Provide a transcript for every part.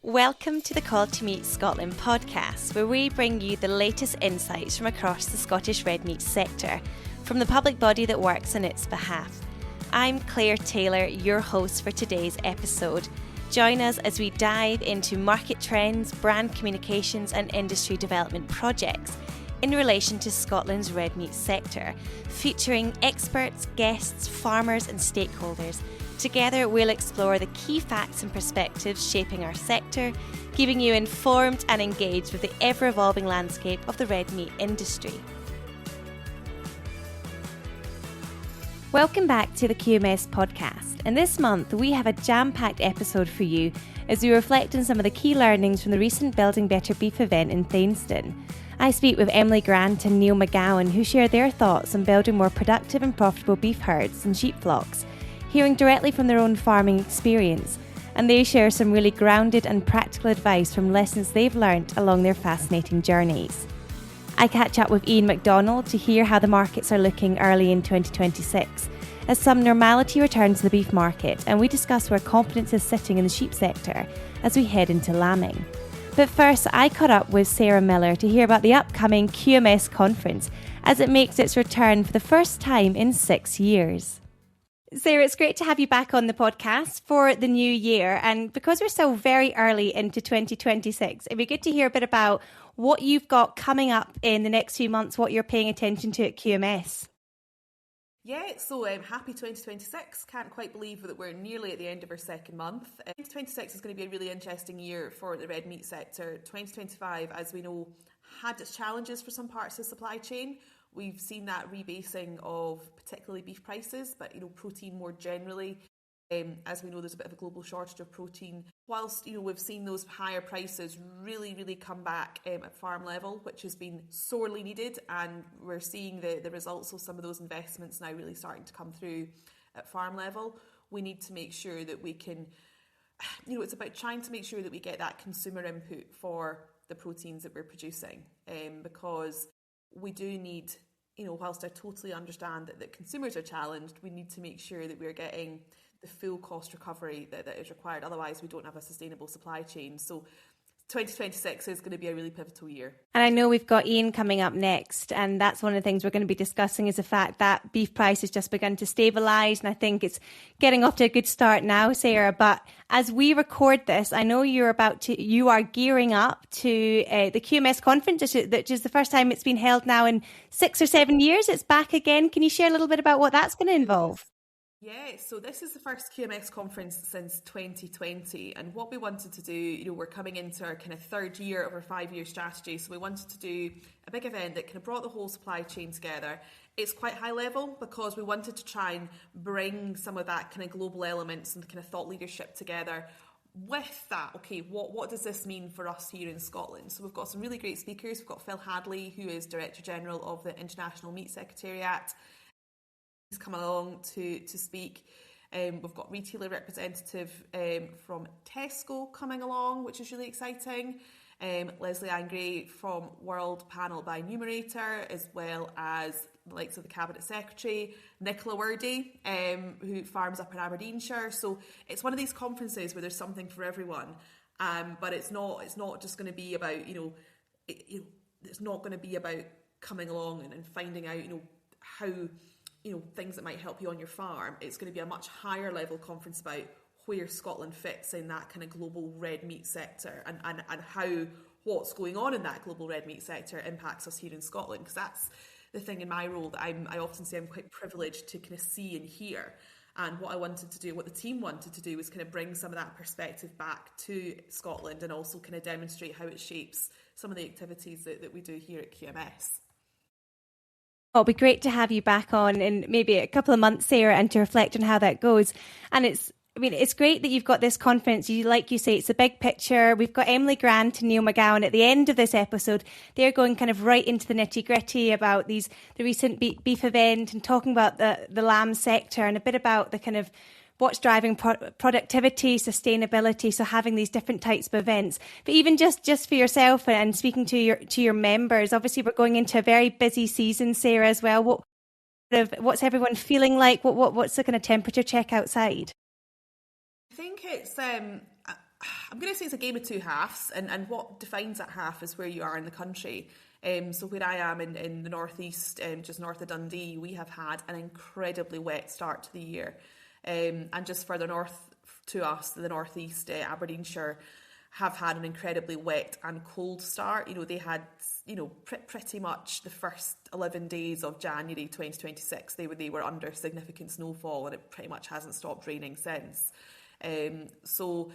Welcome to the Call to Meat Scotland podcast, where we bring you the latest insights from across the Scottish red meat sector, from the public body that works on its behalf. I'm Claire Taylor, your host for today's episode. Join us as we dive into market trends, brand communications and industry development projects in relation to Scotland's red meat sector, featuring experts, guests, farmers and stakeholders. Together, we'll explore the key facts and perspectives shaping our sector, keeping you informed and engaged with the ever-evolving landscape of the red meat industry. Welcome back to the QMS podcast, and this month we have a jam-packed episode for you as we reflect on some of the key learnings from the recent Building Better Beef event in Thainston. I speak with Emily Grant and Neil McGowan, who share their thoughts on building more productive and profitable beef herds and sheep flocks, hearing directly from their own farming experience, and they share some really grounded and practical advice from lessons they've learnt along their fascinating journeys. I catch up with Ian McDonald to hear how the markets are looking early in 2026, as some normality returns to the beef market, and we discuss where confidence is sitting in the sheep sector as we head into lambing. But first, I caught up with Sarah Miller to hear about the upcoming QMS conference as it makes its return for the first time in 6 years. Sarah, it's great to have you back on the podcast for the new year. And because we're still very early into 2026, it'd be good to hear a bit about what you've got coming up in the next few months, what you're paying attention to at QMS. Yeah, so happy 2026. Can't quite believe that we're nearly at the end of our second month. 2026 is going to be a really interesting year for the red meat sector. 2025, as we know, had its challenges for some parts of the supply chain. We've seen that rebasing of particularly beef prices, but protein more generally. As we know, there's a bit of a global shortage of protein. Whilst we've seen those higher prices really come back at farm level, which has been sorely needed, and we're seeing the results of some of those investments now really starting to come through at farm level. We need to make sure that we can, it's about trying to make sure that we get that consumer input for the proteins that we're producing, because we do need, whilst I totally understand that consumers are challenged, we need to make sure that we're getting the full cost recovery that is required. Otherwise, we don't have a sustainable supply chain. So 2026 is going to be a really pivotal year. And I know we've got Ian coming up next, and that's one of the things we're going to be discussing is the fact that beef price has just begun to stabilise, and I think it's getting off to a good start now, Sarah. But as we record this, I know you are gearing up to the QMS conference, which is the first time it's been held now in 6 or 7 years. It's back again. Can you share a little bit about what that's going to involve? Yeah, so this is the first QMS conference since 2020, and what we wanted to do, we're coming into our kind of third year of our 5-year strategy, so we wanted to do a big event that kind of brought the whole supply chain together. It's quite high level because we wanted to try and bring some of that kind of global elements and kind of thought leadership together. With that, okay, what does this mean for us here in Scotland? So we've got some really great speakers. We've got Phil Hadley, who is Director General of the International Meat Secretariat. He's come along to speak. We've got retailer representative from Tesco coming along, which is really exciting. Leslie Angray from World Panel by Numerator, as well as the likes of the Cabinet Secretary, Nicola Wordy, who farms up in Aberdeenshire. So it's one of these conferences where there's something for everyone, but it's not just going to be about it's not going to be about coming along and finding out how things that might help you on your farm. It's going to be a much higher level conference about where Scotland fits in that kind of global red meat sector and how what's going on in that global red meat sector impacts us here in Scotland, because that's the thing in my role that I often say I'm quite privileged to kind of see and hear. And what the team wanted to do was kind of bring some of that perspective back to Scotland and also kind of demonstrate how it shapes some of the activities that we do here at QMS. It'll be great to have you back on in maybe a couple of months, Sarah, and to reflect on how that goes. And it's great that you've got this conference. Like you say, it's a big picture. We've got Emily Grant and Neil McGowan at the end of this episode. They're going kind of right into the nitty gritty about the recent beef event and talking about the lamb sector and a bit about the kind of what's driving productivity, sustainability, so having these different types of events. But even just for yourself and speaking to your members, obviously we're going into a very busy season, Sarah, as well. What's everyone feeling like? What's the kind of temperature check outside? I think it's I'm going to say it's a game of two halves, and what defines that half is where you are in the country. So where I am in the northeast, just north of Dundee, we have had an incredibly wet start to the year. And just further north to us, the northeast, Aberdeenshire, have had an incredibly wet and cold start. They had, pretty much the first 11 days of January 2026, they were under significant snowfall, and it pretty much hasn't stopped raining since. So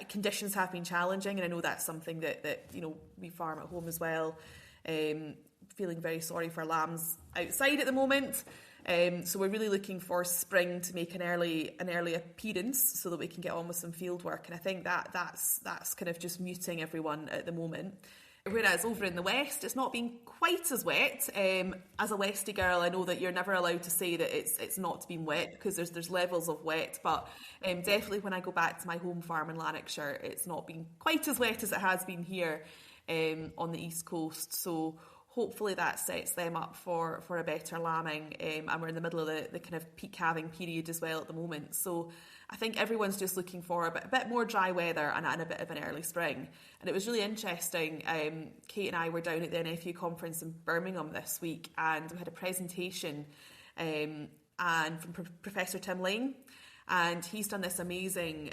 conditions have been challenging, and I know that's something that we farm at home as well. Feeling very sorry for lambs outside at the moment. So we're really looking for spring to make an early appearance so that we can get on with some field work. And I think that's kind of just muting everyone at the moment. Whereas over in the west, it's not been quite as wet. As a Westie girl, I know that you're never allowed to say that it's not been wet, because there's levels of wet. But definitely when I go back to my home farm in Lanarkshire, it's not been quite as wet as it has been here on the east coast. So hopefully that sets them up for a better lambing, and we're in the middle of the kind of peak calving period as well at the moment. So I think everyone's just looking for a bit more dry weather and a bit of an early spring. And it was really interesting. Kate and I were down at the NFU conference in Birmingham this week, and we had a presentation and from Professor Tim Lane. And he's done this amazing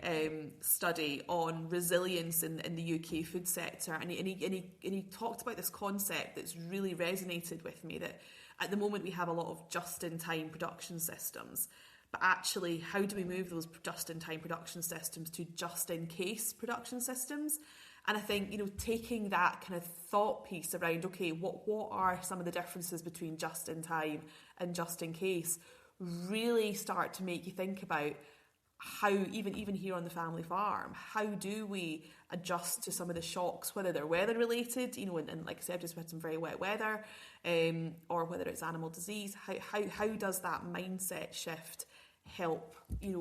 study on resilience in the UK food sector. And he talked about this concept that's really resonated with me, that at the moment we have a lot of just-in-time production systems. But actually, how do we move those just-in-time production systems to just-in-case production systems? And I think, taking that kind of thought piece around, okay, what are some of the differences between just-in-time and just-in-case, really start to make you think about how, even here on the family farm, how do we adjust to some of the shocks, whether they're weather related, and like I said, just had some very wet weather, or whether it's animal disease. How does that mindset shift help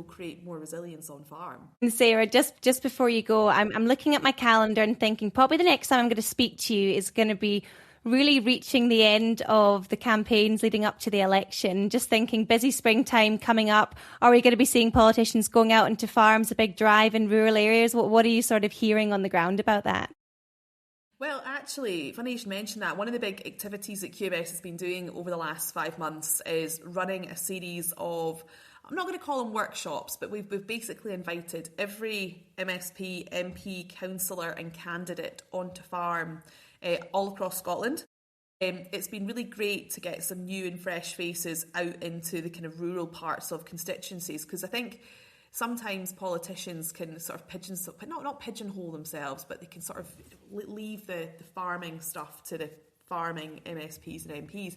create more resilience on farm? And Sarah, just before you go, I'm looking at my calendar and thinking probably the next time I'm going to speak to you is going to be really reaching the end of the campaigns leading up to the election. Just thinking, busy springtime coming up. Are we going to be seeing politicians going out into farms, a big drive in rural areas? What are you sort of hearing on the ground about that? Well, actually, funny you should mention that. One of the big activities that QMS has been doing over the last 5 months is running a series of, I'm not going to call them workshops, but we've basically invited every MSP, MP, councillor and candidate onto farm all across Scotland. It's been really great to get some new and fresh faces out into the kind of rural parts of constituencies, because I think sometimes politicians can sort of not pigeonhole themselves, but they can sort of leave the farming stuff to the farming MSPs and MPs.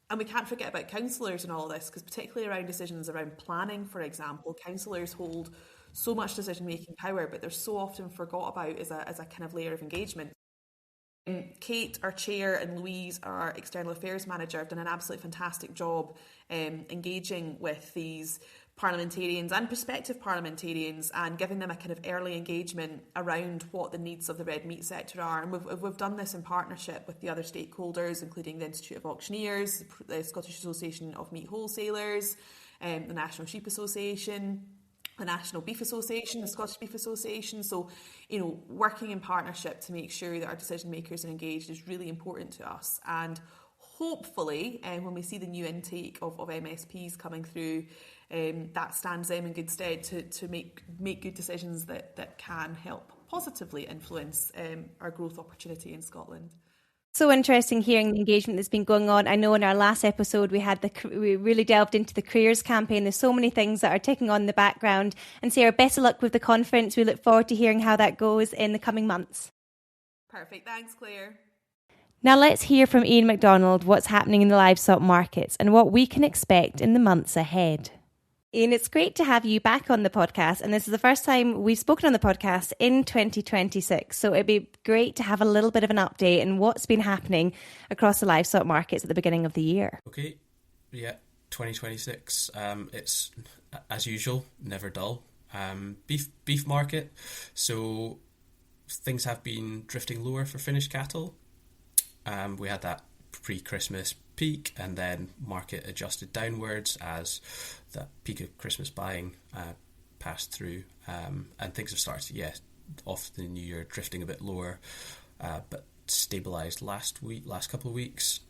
And we can't forget about councillors and all this, because particularly around decisions around planning, for example, councillors hold so much decision-making power, but they're so often forgot about as a kind of layer of engagement. Kate, our chair, and Louise, our external affairs manager, have done an absolutely fantastic job engaging with these parliamentarians and prospective parliamentarians and giving them a kind of early engagement around what the needs of the red meat sector are. And we've done this in partnership with the other stakeholders, including the Institute of Auctioneers, the Scottish Association of Meat Wholesalers, the National Sheep Association, the National Beef Association, the Scottish Beef Association. So, working in partnership to make sure that our decision makers are engaged is really important to us. And hopefully, when we see the new intake of MSPs coming through, that stands them in good stead to make good decisions that can help positively influence our growth opportunity in Scotland. So interesting hearing the engagement that's been going on. I know in our last episode we really delved into the careers campaign. There's so many things that are ticking on in the background. And Sarah, best of luck with the conference. We look forward to hearing how that goes in the coming months. Perfect. Thanks, Claire. Now let's hear from Ian McDonald what's happening in the livestock markets and what we can expect in the months ahead. Ian, it's great to have you back on the podcast, and this is the first time we've spoken on the podcast in 2026, so it'd be great to have a little bit of an update on what's been happening across the livestock markets at the beginning of the year. Okay, yeah, 2026, it's, as usual, never dull. Beef market, so things have been drifting lower for finished cattle. We had that pre-Christmas peak, and then market adjusted downwards as the peak of Christmas buying passed through, and things have started to off the new year, drifting a bit lower, but stabilised last couple of weeks,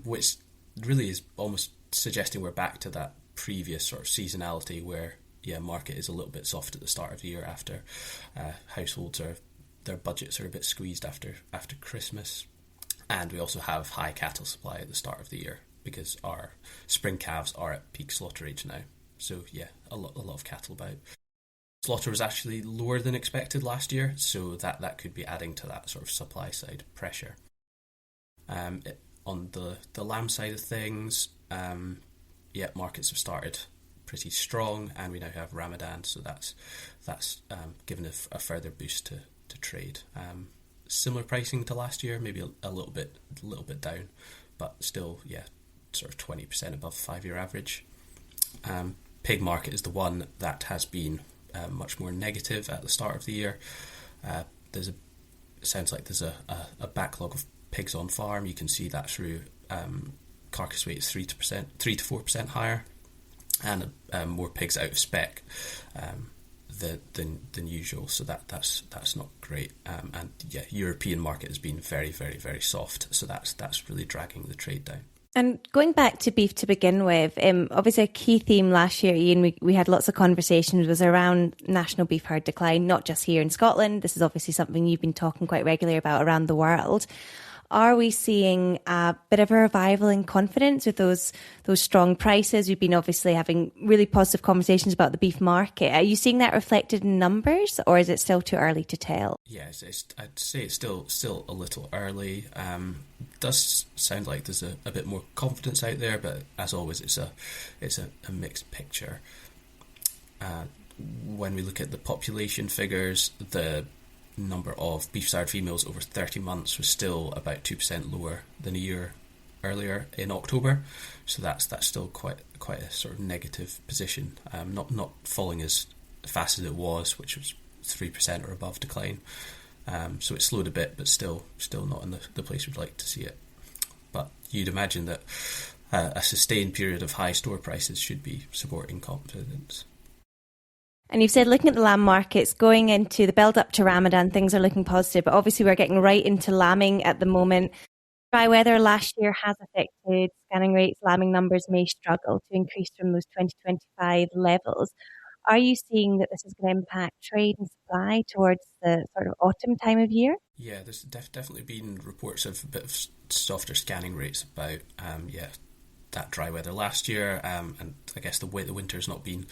which really is almost suggesting we're back to that previous sort of seasonality where market is a little bit soft at the start of the year after their budgets are a bit squeezed after Christmas, and we also have high cattle supply at the start of the year because our spring calves are at peak slaughter age now. So a lot of cattle about. Slaughter was actually lower than expected last year, so that could be adding to that sort of supply side pressure. On the lamb side of things, markets have started pretty strong, and we now have Ramadan, so that's given a further boost to trade. Similar pricing to last year, maybe a little bit down, but still sort of 20% above 5-year average. Pig market is the one that has been much more negative at the start of the year. It sounds like there's a backlog of pigs on farm. You can see that through carcass weight is 3 to 4% higher, and more pigs out of spec than usual. So that's not great. European market has been very, very, very soft. So that's really dragging the trade down. And going back to beef to begin with, obviously a key theme last year, Ian, we had lots of conversations, was around national beef herd decline, not just here in Scotland. This is obviously something you've been talking quite regularly about around the world. Are we seeing a bit of a revival in confidence with those strong prices? We've been obviously having really positive conversations about the beef market. Are you seeing that reflected in numbers, or is it still too early to tell? Yes, I'd say it's still a little early. Does sound like there's a bit more confidence out there, but as always, it's a mixed picture. When we look at the population figures, the number of beef sire females over 30 months was still about 2% lower than a year earlier in October, so that's still quite a sort of negative position. Not falling as fast as it was, which was 3% or above decline. So it slowed a bit, but still not in the place we'd like to see it. But you'd imagine that a sustained period of high store prices should be supporting confidence. And you've said, looking at the lamb markets, going into the build up to Ramadan, things are looking positive, but obviously we're getting right into lambing at the moment. Dry weather last year has affected scanning rates. Lambing numbers may struggle to increase from those 2025 levels. Are you seeing that this is going to impact trade and supply towards the sort of autumn time of year? Yeah, there's definitely been reports of a bit of softer scanning rates about that dry weather last year, and I guess the winter's not been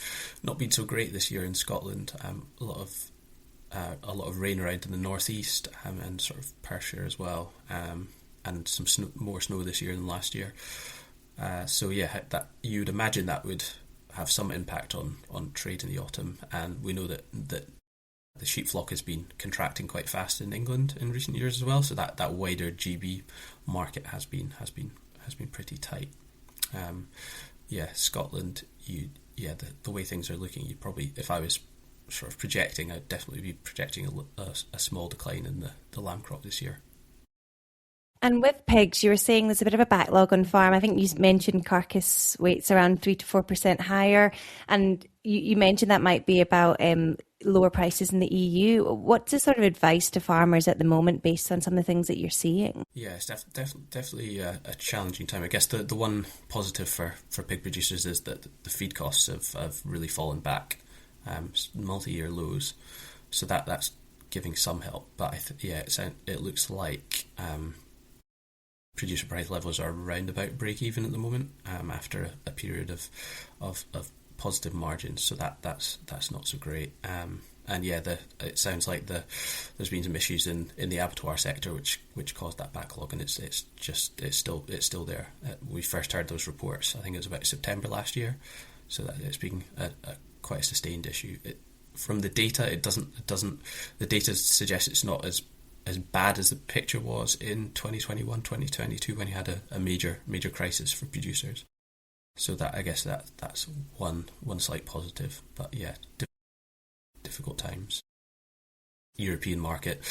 so great this year in Scotland. A lot of rain around in the northeast, and sort of Perthshire as well, and some more snow this year than last year. That you'd imagine that would have some impact on trade in the autumn, and we know that the sheep flock has been contracting quite fast in England in recent years as well. So that wider GB market has been pretty tight. Scotland, the way things are looking, you probably, if I was sort of projecting, I'd definitely be projecting a small decline in the lamb crop this year. And with pigs, you were saying there's a bit of a backlog on farm. I think you mentioned carcass weights around 3 to 4% higher, and you mentioned that might be about lower prices in the EU. What's the sort of advice to farmers at the moment based on some of the things that you're seeing? Yeah, it's definitely a challenging time. I guess the one positive for pig producers is that the feed costs have really fallen back, multi-year lows. So that's giving some help. But it looks like producer price levels are around about break even at the moment, after a period of positive margins. So that's not so great. It sounds like there's been some issues in the abattoir sector which caused that backlog, and it's still there. We first heard those reports, I think it was about September last year. So that it's been quite a sustained issue. From the data, the data suggests it's not as bad as the picture was in 2021, 2022, when you had a major crisis for producers. So that, I guess that's one slight positive, but difficult times. European market,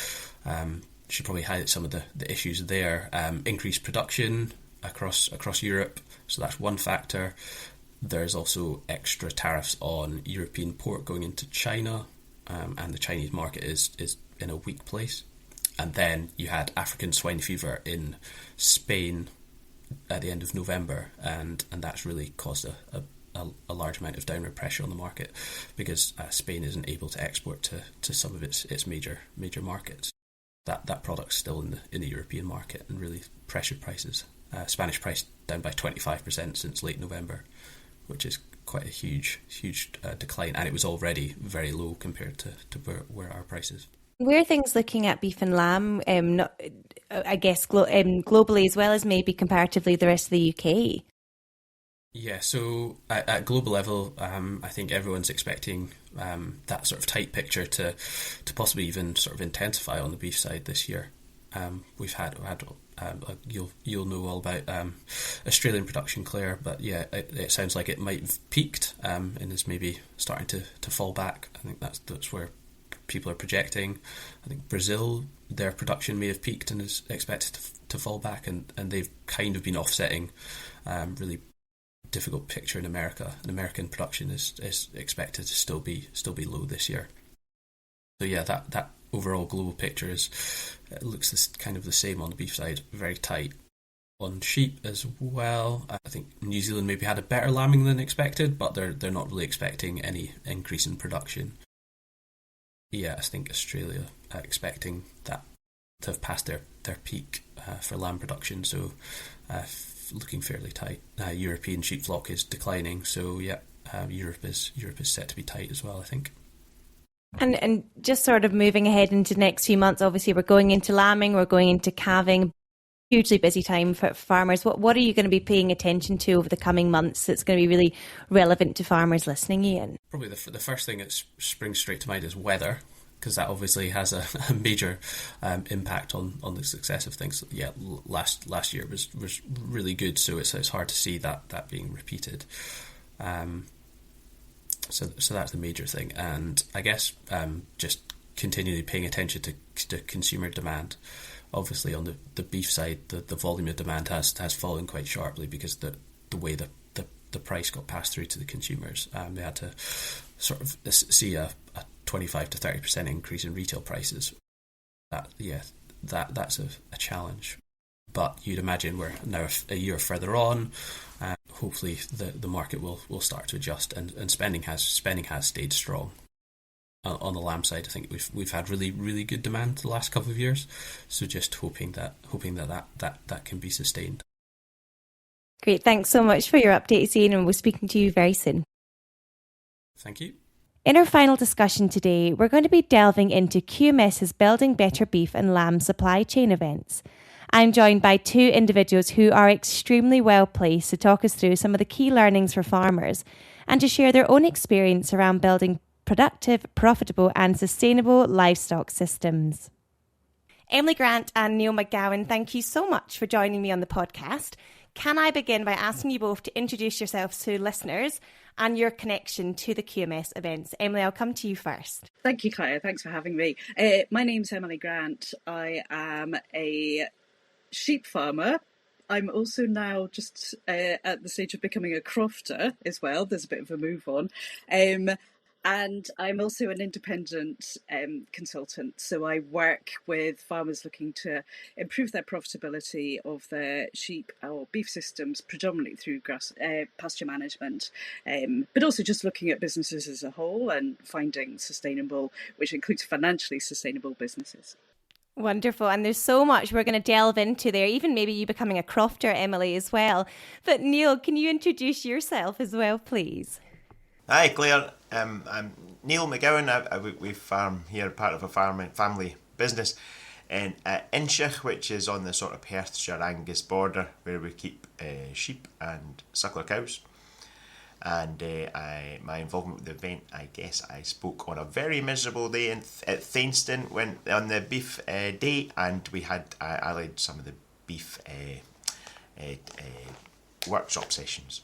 should probably highlight some of the issues there. Increased production across Europe, so that's one factor. There's also extra tariffs on European pork going into China, and the Chinese market is in a weak place. And then you had African swine fever in Spain at the end of November, and that's really caused a large amount of downward pressure on the market, because Spain isn't able to export to some of its major markets. That product's still in the European market and really pressured prices. Spanish price down by 25% since late November, which is quite a huge decline, and it was already very low compared to where our price is. Where are things looking at beef and lamb, I guess globally as well as maybe comparatively the rest of the UK? Yeah, so at global level, I think everyone's expecting that sort of tight picture to possibly even sort of intensify on the beef side this year. We've had you'll know all about Australian production, Claire, but yeah, it sounds like it might have peaked and is maybe starting to fall back. I think that's where people are projecting. I think Brazil, their production may have peaked and is expected to fall back, and they've kind of been offsetting really difficult picture in America. And American production is expected to still be low this year. So yeah, that overall global picture looks kind of the same on the beef side, very tight. On sheep as well, I think New Zealand maybe had a better lambing than expected, but they're not really expecting any increase in production. Yeah, I think Australia expecting that to have passed their peak for lamb production, so looking fairly tight. European sheep flock is declining, so yeah, Europe is set to be tight as well, I think. And just sort of moving ahead into the next few months, obviously we're going into lambing, we're going into calving, hugely busy time for farmers. What are you going to be paying attention to over the coming months that's going to be really relevant to farmers listening, Ian? Probably the first thing that springs straight to mind is weather, because that obviously has a major impact on the success of things. Yeah, last year was really good, so it's hard to see that being repeated. So that's the major thing, and I guess just continually paying attention to consumer demand. Obviously, on the beef side, the volume of demand has fallen quite sharply because the way the price got passed through to the consumers. They had to sort of see a 25 to 30% increase in retail prices. That's a challenge. But you'd imagine we're now a year further on. Hopefully, the market will start to adjust, and spending has stayed strong. On the lamb side, I think we've had really, really good demand the last couple of years. So just hoping that can be sustained. Great, thanks so much for your updates, Ian, and we'll be speaking to you very soon. Thank you. In our final discussion today, we're going to be delving into QMS's Building Better Beef and Lamb supply chain events. I'm joined by two individuals who are extremely well placed to talk us through some of the key learnings for farmers and to share their own experience around building productive, profitable and sustainable livestock systems. Emily Grant and Neil McGowan, thank you so much for joining me on the podcast. Can I begin by asking you both to introduce yourselves to listeners and your connection to the QMS events? Emily, I'll come to you first. Thank you, Claire. Thanks for having me. My name's Emily Grant. I am a sheep farmer. I'm also now just at the stage of becoming a crofter as well. There's a bit of a move on. And I'm also an independent consultant. So I work with farmers looking to improve their profitability of their sheep or beef systems, predominantly through pasture management, but also just looking at businesses as a whole and finding sustainable, which includes financially sustainable businesses. Wonderful. And there's so much we're going to delve into there, even maybe you becoming a crofter, Emily, as well. But Neil, can you introduce yourself as well, please? Hi, Claire. I'm Neil McGowan. We farm here, part of a family business in Inchich, which is on the sort of Perthshire Angus border, where we keep sheep and suckler cows. And my involvement with the event, I guess I spoke on a very miserable day at Thainston on the beef day, and we had I led some of the beef workshop sessions.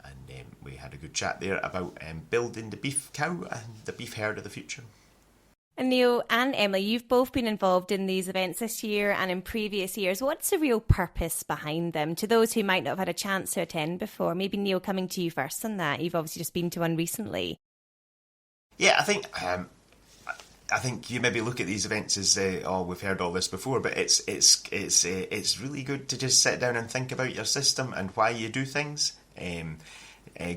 And we had a good chat there about building the beef cow and the beef herd of the future. And Neil and Emily, you've both been involved in these events this year and in previous years. What's the real purpose behind them? To those who might not have had a chance to attend before, maybe Neil, coming to you first on that. You've obviously just been to one recently. Yeah, I think I think you maybe look at these events as, oh, we've heard all this before, but it's really good to just sit down and think about your system and why you do things.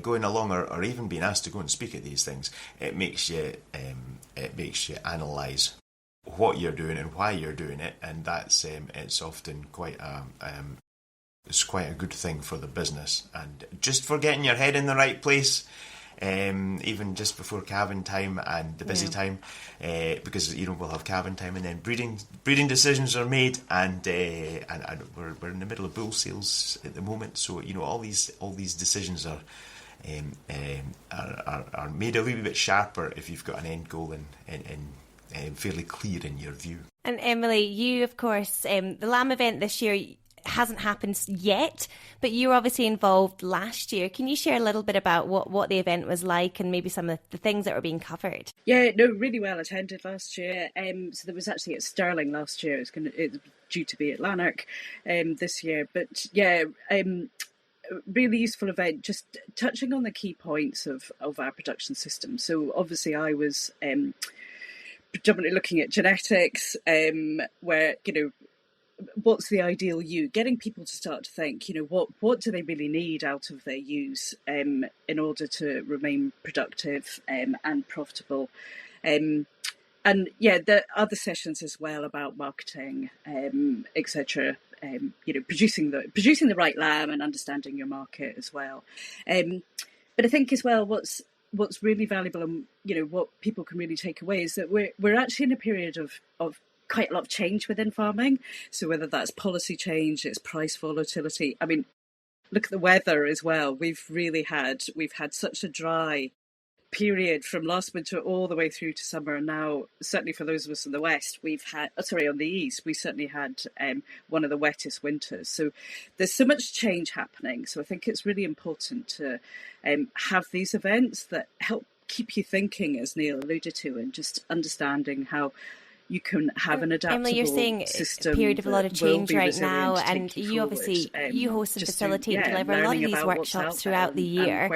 Going along or even being asked to go and speak at these things, it makes you analyse what you're doing and why you're doing it, and that's it's often quite a good thing for the business, and just for getting your head in the right place. Even just before calving time and the busy time, because we'll have calving time and then breeding decisions are made, and we're in the middle of bull sales at the moment, so all these decisions are made a little bit sharper if you've got an end goal and fairly clear in your view. And Emily, you of course, the Lamb event this year hasn't happened yet, but you were obviously involved last year. Can you share a little bit about what the event was like and maybe some of the things that were being covered? Yeah, no, really well attended last year. So there was actually at Stirling last year. It's due to be at Lanark this year. But yeah, really useful event, just touching on the key points of our production system. So obviously I was predominantly looking at genetics, where, what's the ideal ewe? Getting people to start to think, what do they really need out of their ewes in order to remain productive and profitable. And yeah, there are other sessions as well about marketing, etc. Producing the right lamb and understanding your market as well. But I think as well, what's really valuable and what people can really take away is that we're actually in a period of quite a lot of change within farming. So whether that's policy change, it's price volatility. I mean, look at the weather as well. We've had such a dry period from last winter all the way through to summer, and now certainly for those of us in the west, on the east, we certainly had one of the wettest winters. So there's so much change happening. So I think it's really important to have these events that help keep you thinking, as Neil alluded to, and just understanding how you can have an adaptable Emily, you're saying system. A period of a lot of change right now, and you obviously you host and facilitate and deliver a lot of these workshops throughout the year.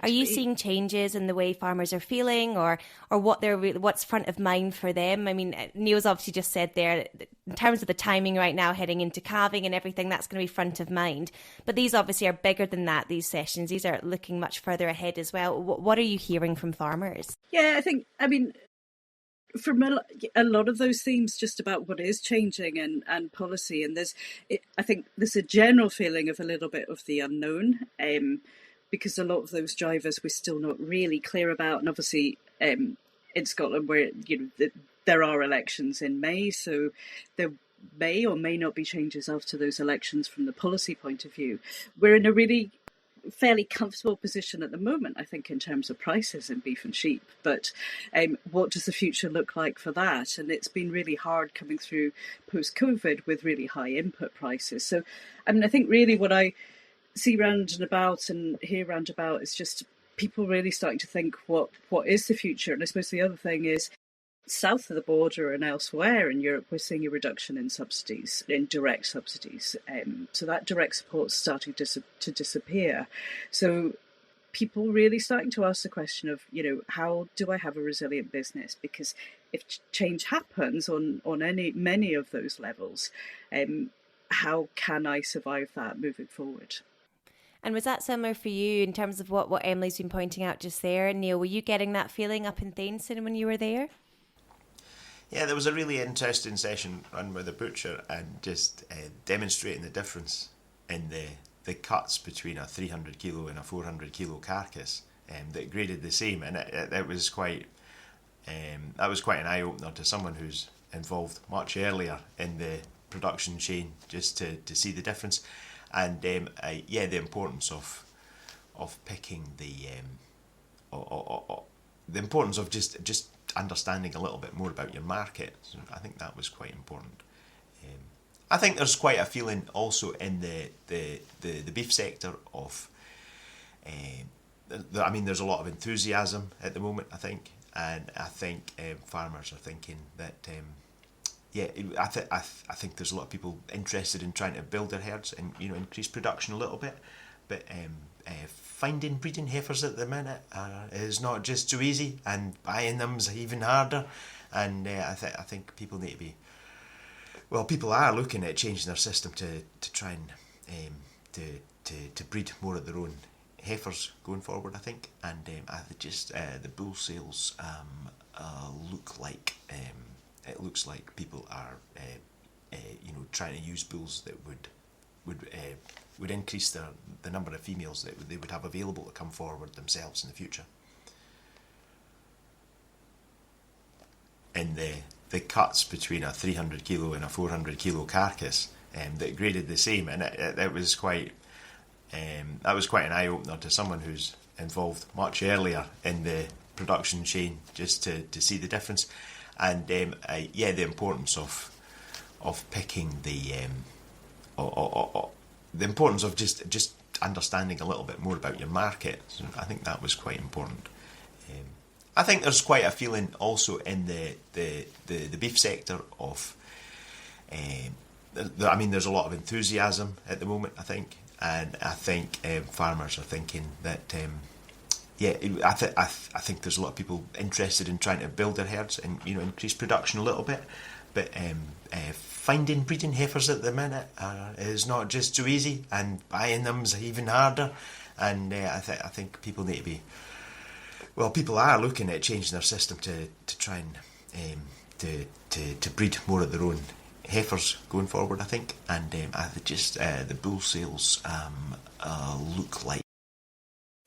Are you seeing changes in the way farmers are feeling, or what's front of mind for them? I mean, Neil's obviously just said there, in terms of the timing right now, heading into calving and everything, that's going to be front of mind. But these obviously are bigger than that. These sessions, these are looking much further ahead as well. What are you hearing from farmers? Yeah, I mean. From a lot of those themes, just about what is changing and policy, and I think there's a general feeling of a little bit of the unknown, because a lot of those drivers we're still not really clear about, and obviously in Scotland, where there are elections in May, so there may or may not be changes after those elections from the policy point of view. We're in a really fairly comfortable position at the moment, I think, in terms of prices in beef and sheep. But what does the future look like for that? And it's been really hard coming through post-COVID with really high input prices. So, I mean, I think really what I see round and about and hear round about is just people really starting to think what is the future. And I suppose the other thing is, south of the border and elsewhere in Europe, we're seeing a reduction in subsidies, in direct subsidies. So that direct support's starting to disappear. So people really starting to ask the question of, how do I have a resilient business? Because if change happens on many of those levels, how can I survive that moving forward? And was that similar for you in terms of what Emily's been pointing out just there? Neil, were you getting that feeling up in Thainston when you were there? Yeah, there was a really interesting session run by the butcher, and just demonstrating the difference in the cuts between a 300 kilo and a 400 kilo carcass that graded the same, and it was quite that was quite an eye opener to someone who's involved much earlier in the production chain, just to see the difference, and the importance of picking the importance of just understanding a little bit more about your market. So I think that was quite important. I think there's quite a feeling also in the beef sector of, there's a lot of enthusiasm at the moment, I think, and I think farmers are thinking that, I think there's a lot of people interested in trying to build their herds and increase production a little bit, but finding breeding heifers at the minute is not just so easy, and buying them's even harder, and I think people need to be. Well, people are looking at changing their system to try and to breed more of their own heifers going forward, I think, and the bull sales look like it looks like people are trying to use bulls that would increase the number of females that they would have available to come forward themselves in the future. And the cuts between a 300 kilo and a 400 kilo carcass that graded the same, and it was quite that was quite an eye opener to someone who's involved much earlier in the production chain, just to see the difference, and the importance of picking the importance of just understanding a little bit more about your market. So I think that was quite important. I think there's quite a feeling also in the beef sector of there's a lot of enthusiasm at the moment, I think, and I think farmers are thinking that I think there's a lot of people interested in trying to build their herds and increase production a little bit, but finding breeding heifers at the minute is not just so easy, and buying them's even harder, and I think people need to be. Well, people are looking at changing their system to try and to breed more of their own heifers going forward, I think, and the bull sales look like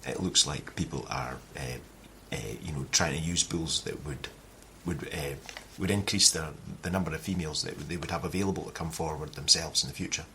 it looks like people are trying to use bulls that would increase the number of females that they would have available to come forward themselves in the future.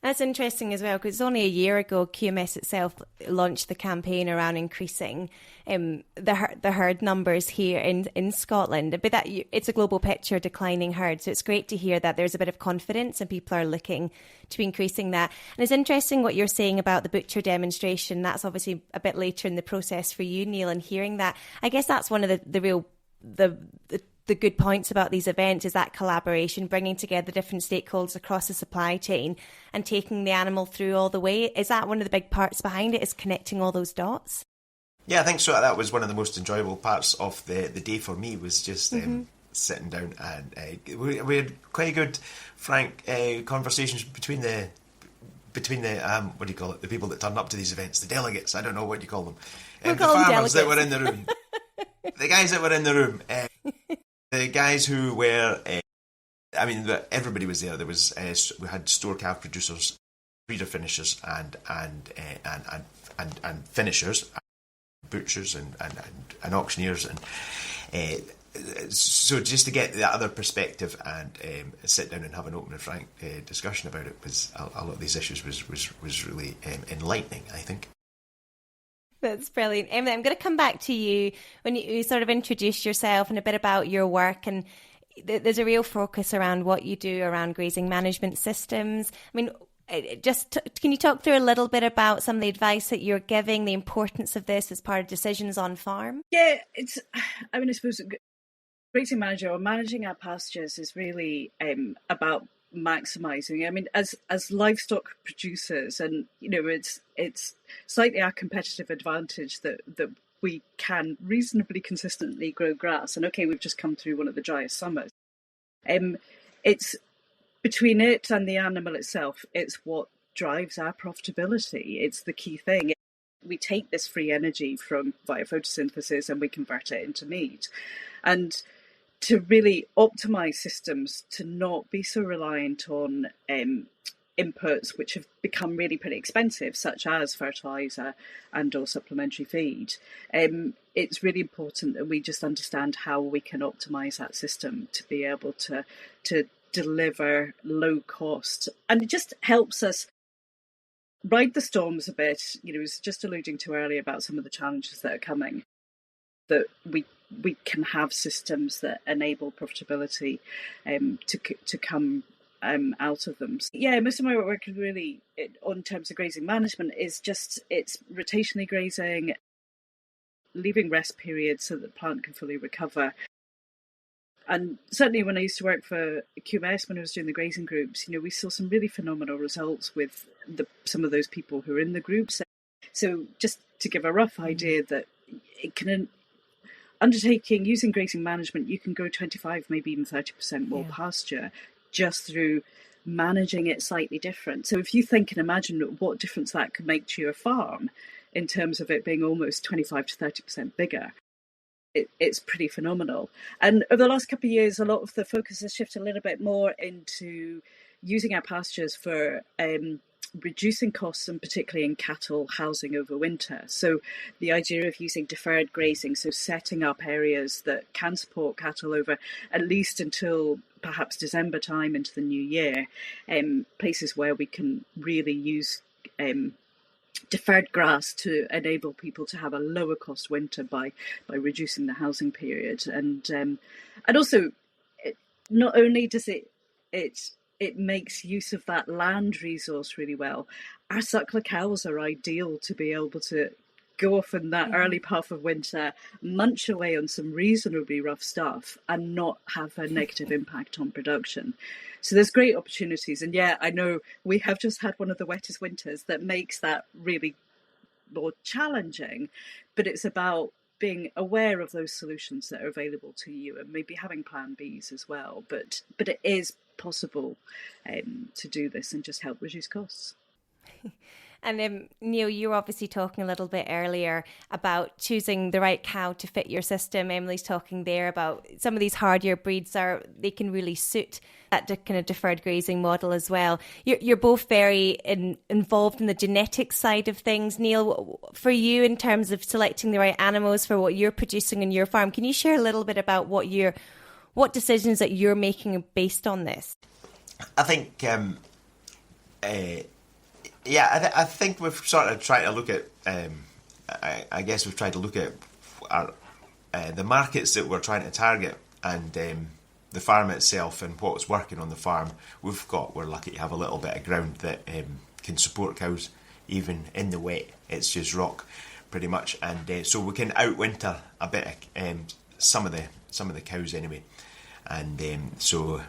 That's interesting as well, because only a year ago QMS itself launched the campaign around increasing the herd numbers here in Scotland. But that it's a global picture, declining herd. So it's great to hear that there's a bit of confidence and people are looking to be increasing that. And it's interesting what you're saying about the butcher demonstration. That's obviously a bit later in the process for you, Neil, and hearing that. I guess that's one of the good points about these events is that collaboration, bringing together different stakeholders across the supply chain and taking the animal through all the way. Is that one of the big parts behind it, is connecting all those dots? Yeah, I think so. That was one of the most enjoyable parts of the day for me, was just sitting down, and we had quite a good, frank conversations between the what do you call it, the people that turn up to these events, the delegates, I don't know what you call them, the farmers that were in the room, the guys that were in the room, the guys who were, everybody was there. There was we had store calf producers, breeder finishers, and finishers, butchers, and auctioneers, and so just to get the other perspective and sit down and have an open and frank discussion about it, was a lot of these issues was really enlightening, I think. That's brilliant. Emily, I'm going to come back to you when you sort of introduce yourself and a bit about your work. And there's a real focus around what you do around grazing management systems. I mean, can you talk through a little bit about some of the advice that you're giving, the importance of this as part of decisions on farm? Yeah, I suppose grazing manager or managing our pastures is really about maximising. I mean, as livestock producers, and it's slightly our competitive advantage that we can reasonably consistently grow grass. And okay, we've just come through one of the driest summers. It's between it and the animal itself, it's what drives our profitability. It's the key thing. We take this free energy via photosynthesis and we convert it into meat. And to really optimize systems, to not be so reliant on inputs which have become really pretty expensive, such as fertilizer and or supplementary feed. It's really important that we just understand how we can optimize that system to be able to deliver low cost, and it just helps us ride the storms a bit. I was just alluding to earlier about some of the challenges that are coming, that we can have systems that enable profitability to come out of them. So, yeah, most of my work is really on terms of grazing management is just it's rotationally grazing, leaving rest periods so that the plant can fully recover. And certainly when I used to work for QMS, when I was doing the grazing groups, we saw some really phenomenal results with some of those people who are in the groups. So just to give a rough idea, that it can undertaking, using grazing management, you can grow 25, maybe even 30% more pasture just through managing it slightly different. So if you think and imagine what difference that could make to your farm in terms of it being almost 25 to 30% bigger, it's pretty phenomenal. And over the last couple of years, a lot of the focus has shifted a little bit more into using our pastures for reducing costs, and particularly in cattle housing over winter. So the idea of using deferred grazing, so setting up areas that can support cattle over at least until perhaps December time into the new year, places where we can really use deferred grass to enable people to have a lower cost winter by reducing the housing period. And also, not only does it makes use of that land resource really well. Our suckler cows are ideal to be able to go off in that early part of winter, munch away on some reasonably rough stuff and not have a negative impact on production. So there's great opportunities. And yeah, I know we have just had one of the wettest winters that makes that really more challenging, but it's about being aware of those solutions that are available to you and maybe having plan Bs as well. But it is possible to do this and just help reduce costs. And Neil, you were obviously talking a little bit earlier about choosing the right cow to fit your system. Emily's talking there about some of these hardier breeds they can really suit that kind of deferred grazing model as well. You're both very involved in the genetic side of things. Neil, for you in terms of selecting the right animals for what you're producing in your farm, can you share a little bit about what decisions that you're making based on this? I think I think we've sort of tried to look at. I guess we've tried to look at our the markets that we're trying to target, and the farm itself and what's working on the farm. We're lucky to have a little bit of ground that can support cows even in the wet. It's just rock, pretty much, and so we can outwinter a bit of some of the cows anyway, and so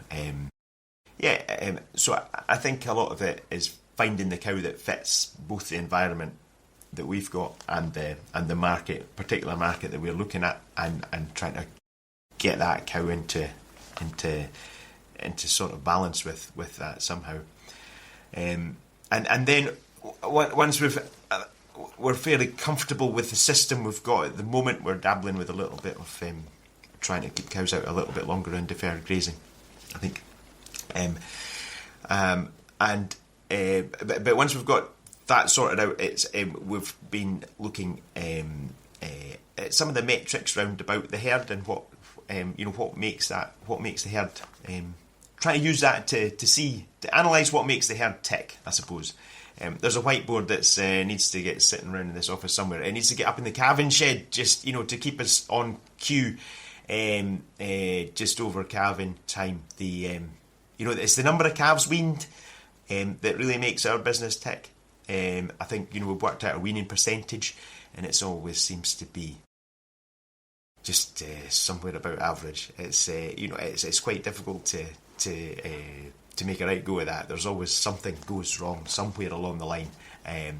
I think a lot of it is finding the cow that fits both the environment that we've got and the particular market that we're looking at, and trying to get that cow into sort of balance with that somehow. And then once we're fairly comfortable with the system we've got at the moment, we're dabbling with a little bit of trying to keep cows out a little bit longer in deferred grazing, I think. But once we've got that sorted out, it's we've been looking at some of the metrics round about the herd and what makes the herd. Trying to use that to analyse what makes the herd tick, I suppose. There's a whiteboard that needs to get sitting around in this office somewhere. It needs to get up in the calving shed, just to keep us on cue, just over calving time. It's the number of calves weaned that really makes our business tick. I think we've worked out a weaning percentage, and it always seems to be just somewhere about average. It's quite difficult to make a right go of that. There's always something goes wrong somewhere along the line, and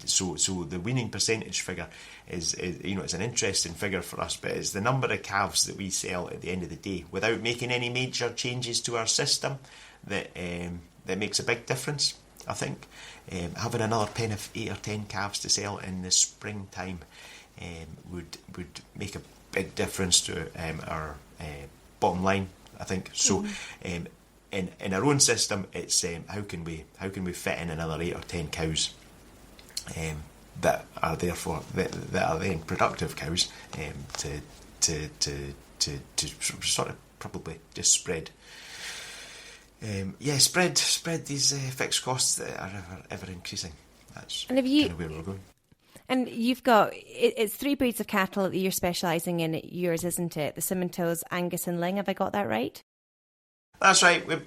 so the weaning percentage figure is it's an interesting figure for us, but it's the number of calves that we sell at the end of the day without making any major changes to our system that makes a big difference. I think having another pen of 8 or 10 calves to sell in the springtime would make a big difference to our bottom line, I think. So in our own system, it's how can we fit in another 8 or 10 cows that are then productive cows to sort of probably just spread these fixed costs that are ever increasing. That's kind of where we're going. And you've got, it's 3 breeds of cattle that you're specialising in at yours, isn't it? The Simmental's, Angus and Ling. Have I got that right? That's right. The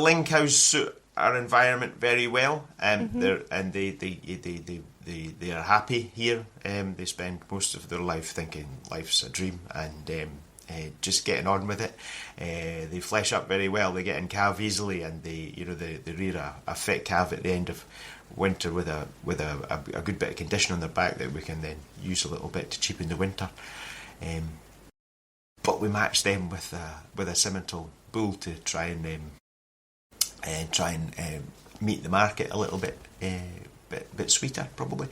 Ling cows suit our environment very well. They are happy here. They spend most of their life thinking life's a dream and just getting on with it. They flesh up very well. They get in calve easily, and they rear a fit calf at the end of winter with a good bit of condition on their back that we can then use a little bit to cheapen the winter. But we match them with a Simmental bull to try and meet the market a little bit sweeter probably,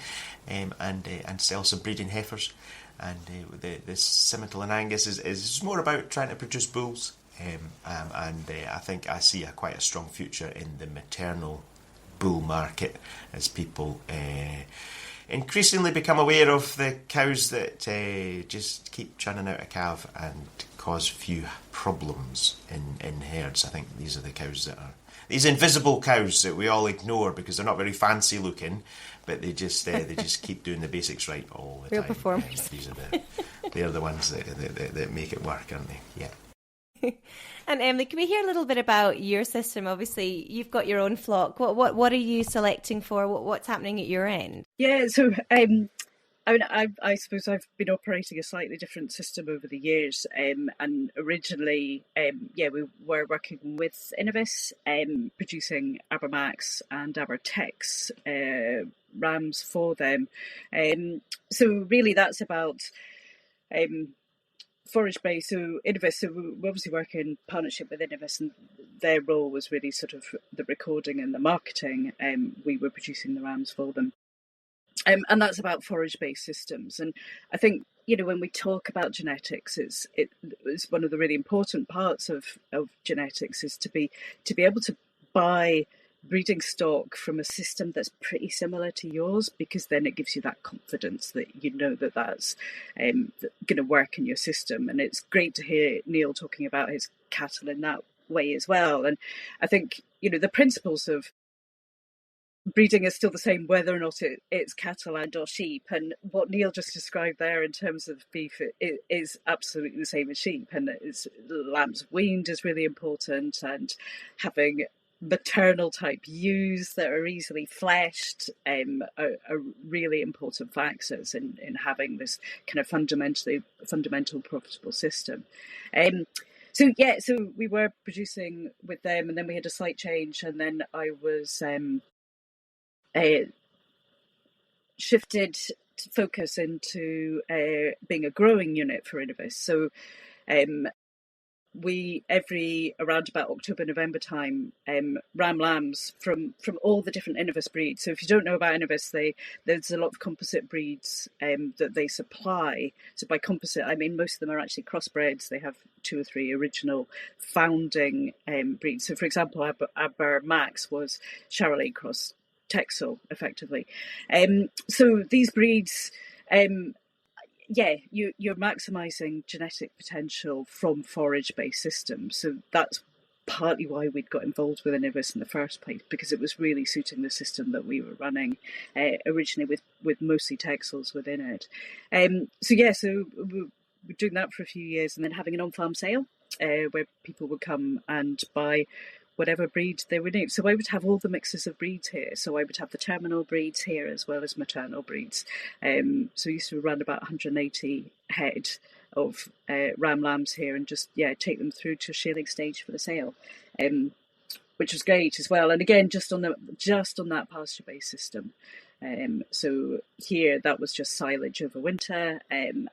and sell some breeding heifers. And the Simmental and Angus is more about trying to produce bulls. I think I see quite a strong future in the maternal bull market as people increasingly become aware of the cows that just keep churning out a calf and cause few problems in herds. I think these are the cows that are these invisible cows that we all ignore because they're not very fancy looking, but they just keep doing the basics right all the Real time. performers. They're the ones that make it work, aren't they? Yeah. And Emily, can we hear a little bit about your system? Obviously, you've got your own flock. What are you selecting for? What's happening at your end? Yeah, so I suppose I've been operating a slightly different system over the years. And originally, we were working with Innovis, producing Abermacs and Abertex rams for them. So really, that's about forage base. So Innovis, so we obviously work in partnership with Innovis, and their role was really sort of the recording and the marketing. We were producing the rams for them. And that's about forage-based systems. And I think, when we talk about genetics, it's one of the really important parts of genetics is to be able to buy breeding stock from a system that's pretty similar to yours, because then it gives you that confidence that that's going to work in your system. And it's great to hear Neil talking about his cattle in that way as well. And I think, the principles of breeding is still the same whether or not it's cattle and or sheep, and what Neil just described there in terms of beef it is absolutely the same as sheep, and lambs weaned is really important, and having maternal type ewes that are easily fleshed are really important factors in having this kind of fundamental profitable system. So we were producing with them, and then we had a slight change, and then I was shifted to focus into being a growing unit for Innovis. So we around about October, November time, ram lambs from all the different Innovis breeds. So if you don't know about Innovis, there's a lot of composite breeds that they supply. So by composite, I mean most of them are actually crossbreds. They have 2 or 3 original founding breeds. So for example, Abermacs was Charolais cross Texel, effectively. So these breeds, you're maximising genetic potential from forage-based systems. So that's partly why we'd got involved with Innovis in the first place, because it was really suiting the system that we were running originally with mostly Texels within it. So we were doing that for a few years, and then having an on-farm sale where people would come and buy whatever breed they would need. So I would have all the mixes of breeds here. So I would have the terminal breeds here as well as maternal breeds. So we used to run about 180 head of ram lambs here, and just take them through to a shearing stage for the sale, which was great as well. And again, just on that pasture-based system. So here that was just silage over winter and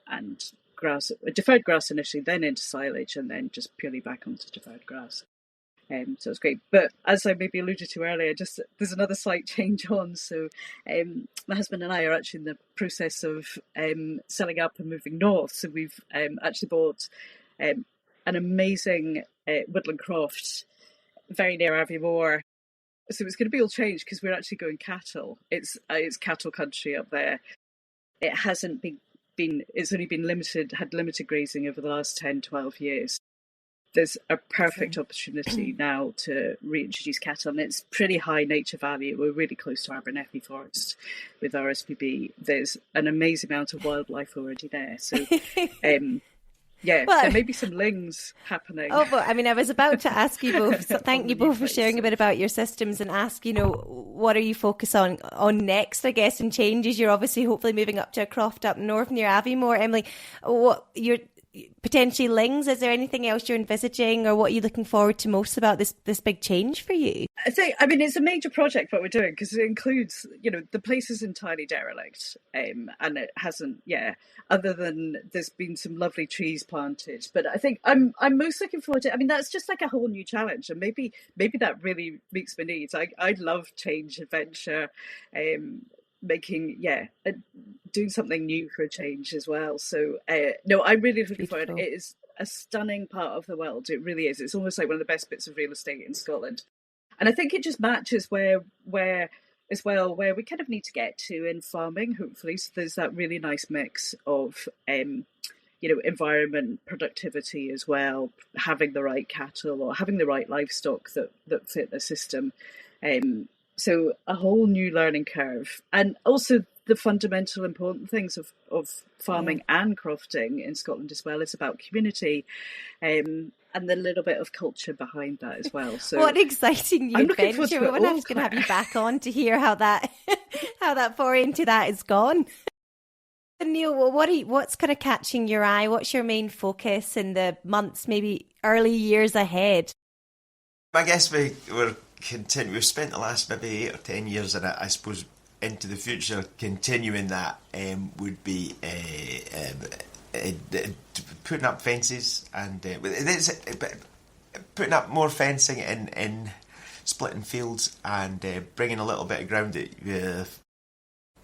grass, deferred grass initially, then into silage, and then just purely back onto deferred grass. So it's great. But as I maybe alluded to earlier, there's another slight change on. So my husband and I are actually in the process of selling up and moving north. So we've actually bought an amazing woodland croft very near Aviemore. So it's going to be all changed because we're actually going cattle. It's cattle country up there. It hasn't it's only been had limited grazing over the last 10, 12 years. There's a perfect opportunity now to reintroduce cattle, and it's pretty high nature value. We're really close to Abernethy Forest with our SPB. There's an amazing amount of wildlife already there. So, there may be some lings happening. Oh, but I mean, I was about to ask you both. So thank you both for sharing a bit about your systems, and ask, what are you focused on next, I guess, and changes. You're obviously hopefully moving up to a croft up north near Aviemore. Emily, what potentially Lings? Is there anything else you're envisaging, or what are you looking forward to most about this big change for you? I mean, it's a major project what we're doing, because it includes, the place is entirely derelict, and it hasn't, other than there's been some lovely trees planted. But I think I'm most looking forward to. I mean, that's just like a whole new challenge, and maybe that really meets my needs. I love change, adventure, making doing something new for a change as well. So no, I'm really looking forward. It is a stunning part of the world. It really is. It's almost like one of the best bits of real estate in Scotland. And I think it just matches where as well where we kind of need to get to in farming, hopefully. So there's that really nice mix of environment, productivity as well, having the right cattle or having the right livestock that fit the system. So a whole new learning curve, and also the fundamental important things of farming and crofting in Scotland as well. It's about community, and the little bit of culture behind that as well. So what an exciting new adventure! We're going to have you back on to hear how that foray into that is gone. Neil, what's kind of catching your eye? What's your main focus in the months, maybe early years ahead? I guess we've spent the last maybe 8 or 10 years in it. I suppose into the future, continuing that would be putting up fences and putting up more fencing in splitting fields, and bringing a little bit of ground that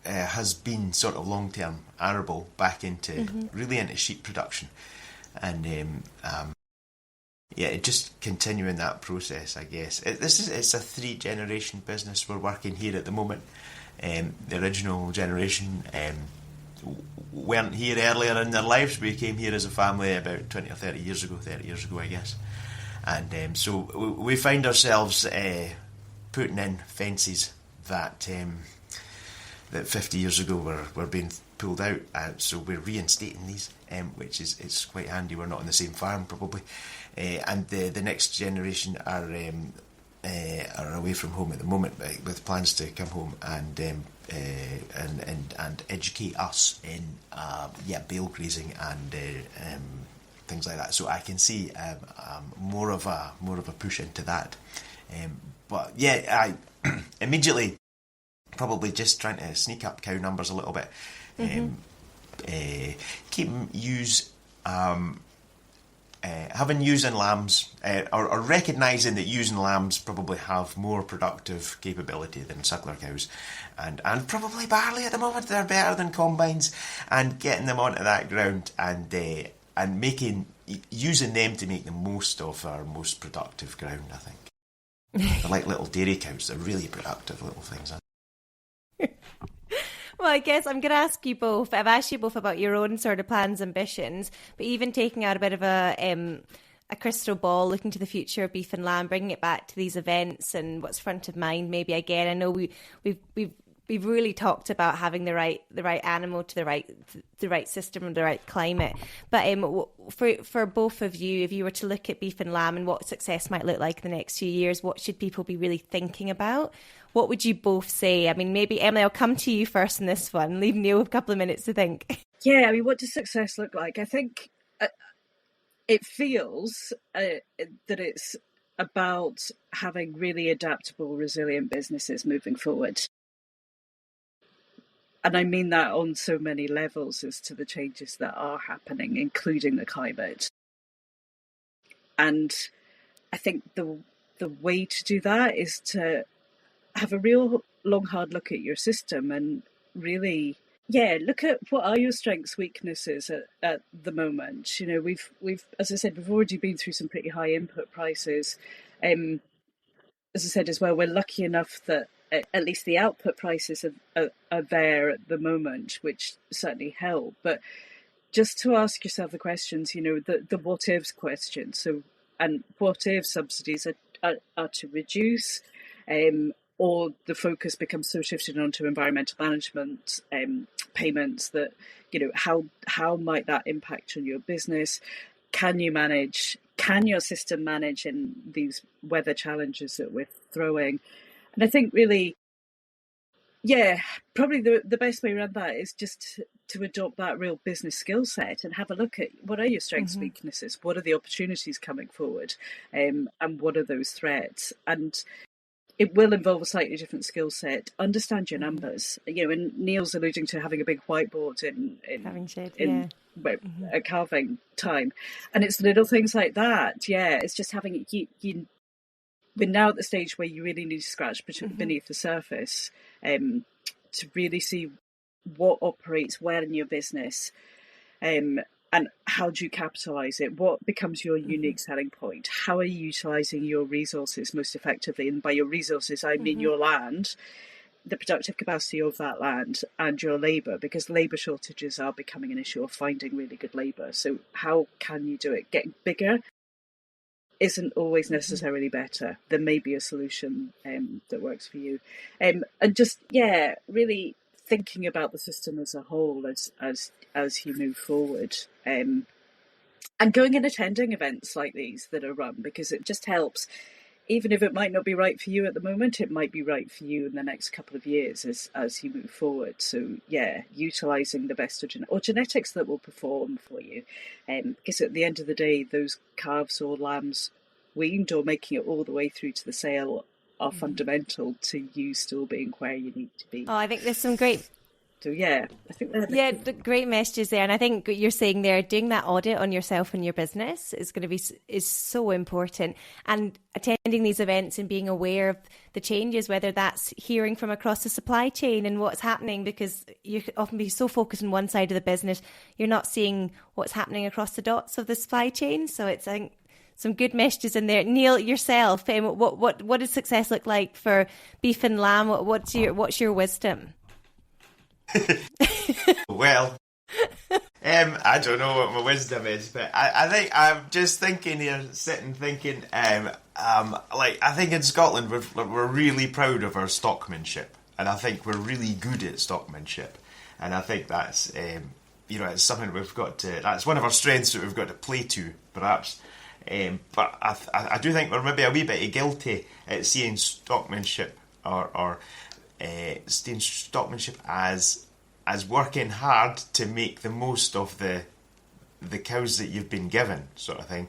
has been sort of long-term arable back into really into sheep production, and just continuing that process, I guess. It's a 3-generation business we're working here at the moment. The original generation weren't here earlier in their lives. We came here as a family about 20 or 30 years ago, I guess. And so we find ourselves putting in fences that 50 years ago were being pulled out. So we're reinstating these, which is it's quite handy. We're not on the same farm probably. And the next generation are away from home at the moment, with plans to come home and educate us in bale grazing and things like that. So I can see more of a push into that. But I immediately probably just trying to sneak up cow numbers a little bit. Keep ewes. Having ewes and lambs, or recognising that ewes and lambs probably have more productive capability than suckler cows, and probably barley at the moment, they're better than combines, and getting them onto that ground and using them to make the most of our most productive ground, I think. They're like little dairy cows, they're really productive little things. Well, I guess I'm going to ask you both. I've asked you both about your own sort of plans, ambitions, but even taking out a bit of a crystal ball, looking to the future of beef and lamb, bringing it back to these events and what's front of mind. Maybe again, I know we've really talked about having the right animal to the right system and the right climate. But for both of you, if you were to look at beef and lamb and what success might look like in the next few years, what should people be really thinking about? What would you both say? I mean, maybe Emily, I'll come to you first in this one. Leave Neil a couple of minutes to think. Yeah, I mean, what does success look like? I think it feels that it's about having really adaptable, resilient businesses moving forward. And I mean that on so many levels as to the changes that are happening, including the climate. And I think the way to do that is to have a real long, hard look at your system and really, look at what are your strengths, weaknesses at the moment. You know, we've, as I said, we've already been through some pretty high input prices. As I said as well, we're lucky enough that at least the output prices are there at the moment, which certainly help. But just to ask yourself the questions, you know, the what ifs question. So, and what if subsidies are to reduce, or the focus becomes so shifted onto environmental management payments that, you know, how might that impact on your business? Can your system manage in these weather challenges that we're throwing? And I think really, probably the best way around that is just to adopt that real business skill set and have a look at what are your strengths and weaknesses, what are the opportunities coming forward, and what are those threats. And it will involve a slightly different skill set. Understand your numbers. And Neil's alluding to having a big whiteboard in a carving time, and it's little things like that. Yeah, it's just having we're now at the stage where you really need to scratch beneath the surface to really see what operates well in your business, and how do you capitalise it? What becomes your unique selling point? How are you utilising your resources most effectively? And by your resources, I mean your land, the productive capacity of that land, and your labour, because labour shortages are becoming an issue of finding really good labour. So how can you do it? Getting bigger isn't always necessarily better. There may be a solution that works for you. And just, really thinking about the system as a whole as you move forward. And going and attending events like these that are run, because it just helps. Even if it might not be right for you at the moment, it might be right for you in the next couple of years as you move forward. So, utilising the best or genetics that will perform for you. Because at the end of the day, those calves or lambs weaned or making it all the way through to the sale are fundamental to you still being where you need to be. Oh, I think there's some great... So, I think the great messages there. And I think you're saying there, doing that audit on yourself and your business is so important. And attending these events and being aware of the changes, whether that's hearing from across the supply chain and what's happening, because you often be so focused on one side of the business, you're not seeing what's happening across the dots of the supply chain. So it's, I think, some good messages in there. Neil, yourself, what does success look like for beef and lamb? What's your wisdom? Well, I don't know what my wisdom is, but I think I'm just thinking here, thinking, I think in Scotland we're really proud of our stockmanship, and I think we're really good at stockmanship, and I think that's it's something we've got to. That's one of our strengths that we've got to play to, perhaps. But I do think we're maybe a wee bit guilty at seeing stockmanship or seeing stockmanship as working hard to make the most of the cows that you've been given, sort of thing.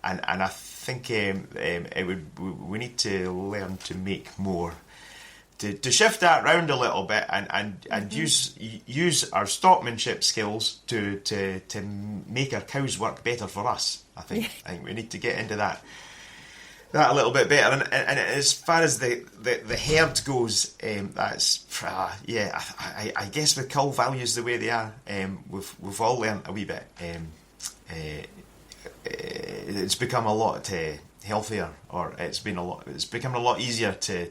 And I think we need to learn to make more, to shift that round a little bit and use our stockmanship skills to make our cows work better for us. I think we need to get into that a little bit better. And as far as the herd goes, that's I guess with cull values the way they are, we've all learnt a wee bit. It's become a lot healthier, or it's become a lot easier to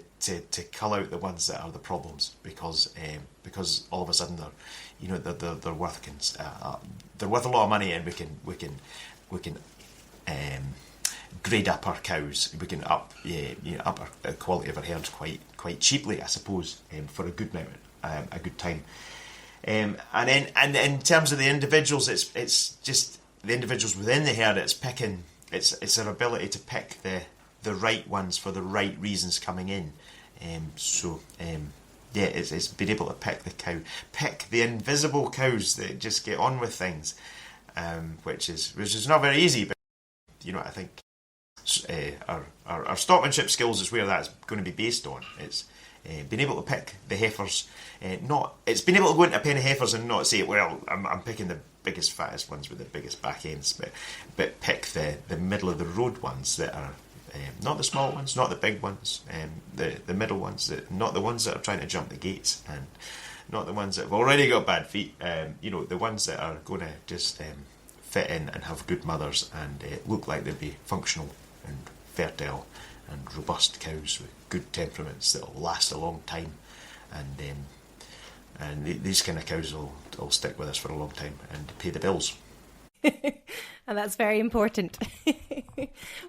cull out the ones that are the problems, because all of a sudden they're worth a lot of money, and we can grade up our cows. We can up our quality of our herds quite cheaply, I suppose, for a good time. And in terms of the individuals, it's just the individuals within the herd. It's their ability to pick the right ones for the right reasons coming in. It's being able to pick the invisible cows that just get on with things, which is not very easy. But I think our stockmanship skills is where that's going to be based on. It's being able to pick the heifers. It's being able to go into a pen of heifers and not say, well, I'm picking the biggest, fattest ones with the biggest back ends, but pick the middle of the road ones that are not the small ones, not the big ones, the middle ones, not the ones that are trying to jump the gates, and not the ones that have already got bad feet. The ones that are going to just fit in and have good mothers and look like they'll be functional and fertile and robust cows with good temperaments that will last a long time, and these kind of cows will stick with us for a long time and pay the bills. And that's very important.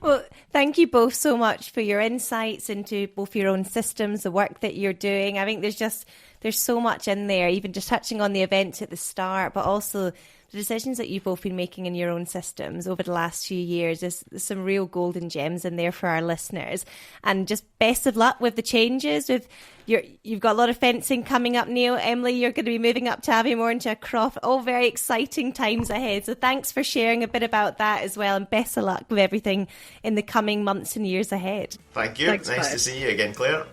Well, thank you both so much for your insights into both your own systems, the work that you're doing. I think there's so much in there, even just touching on the events at the start, but also the decisions that you've both been making in your own systems over the last few years. There's some real golden gems in there for our listeners. And just best of luck with the changes. You've got a lot of fencing coming up, Neil. Emily, you're going to be moving up to Aviemore into a croft. All very exciting times ahead. So thanks for sharing a bit about that as well. And best of luck with everything in the coming months and years ahead. Thank you. Thanks, nice Claire. to see you again, Claire.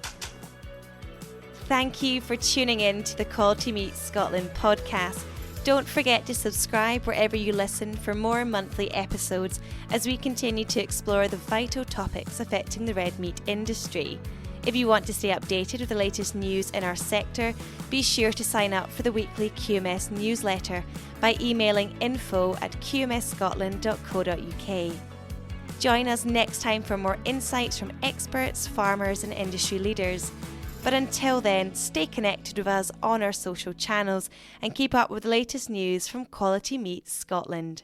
Thank you for tuning in to the Quality Meats Scotland podcast. Don't forget to subscribe wherever you listen for more monthly episodes as we continue to explore the vital topics affecting the red meat industry. If you want to stay updated with the latest news in our sector, be sure to sign up for the weekly QMS newsletter by emailing info@qmsscotland.co.uk. Join us next time for more insights from experts, farmers and industry leaders. But until then, stay connected with us on our social channels and keep up with the latest news from Quality Meats Scotland.